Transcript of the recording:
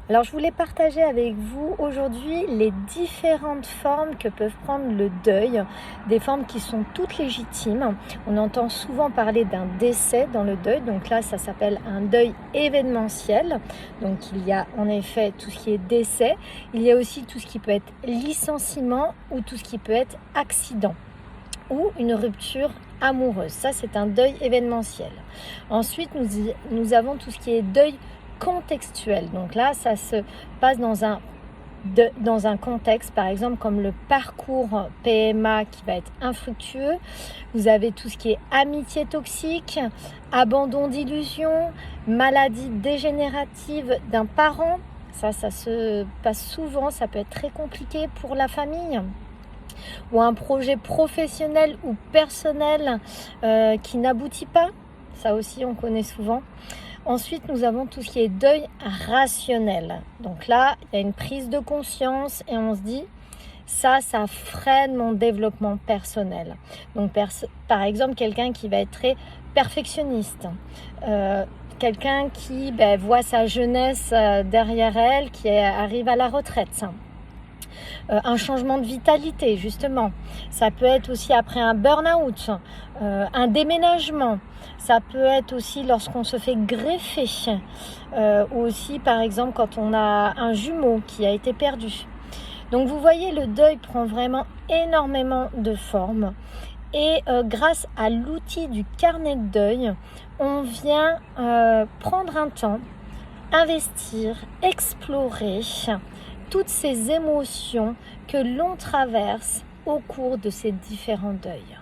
Alors, je voulais partager avec vous aujourd'hui les différentes formes que peuvent prendre le deuil, des formes qui sont toutes légitimes. On entend souvent parler d'un décès dans le deuil, donc là, ça s'appelle un deuil événementiel. Donc, il y a en effet tout ce qui est décès, il y a aussi tout ce qui peut être licenciement ou tout ce qui peut être accident ou une rupture amoureuse. Ça, c'est un deuil événementiel. Ensuite, nous avons tout ce qui est deuil contextuel. Donc là, ça se passe dans un contexte, par exemple, comme le parcours PMA qui va être infructueux. Vous avez tout ce qui est amitié toxique, abandon d'illusion, maladie dégénérative d'un parent. Ça se passe souvent, ça peut être très compliqué pour la famille. Ou un projet professionnel ou personnel qui n'aboutit pas. Ça aussi, on connaît souvent. Ensuite, nous avons tout ce qui est deuil rationnel. Donc là, il y a une prise de conscience et on se dit, ça freine mon développement personnel. Donc, par exemple, quelqu'un qui va être très perfectionniste. Quelqu'un qui voit sa jeunesse derrière elle, qui arrive à la retraite. Un changement de vitalité, justement. Ça peut être aussi après un burn-out, un déménagement. Ça peut être aussi lorsqu'on se fait greffer, ou aussi, par exemple, quand on a un jumeau qui a été perdu. Donc, vous voyez, le deuil prend vraiment énormément de formes. Et grâce à l'outil du carnet de deuil, on vient prendre un temps, investir, explorer toutes ces émotions que l'on traverse au cours de ces différents deuils.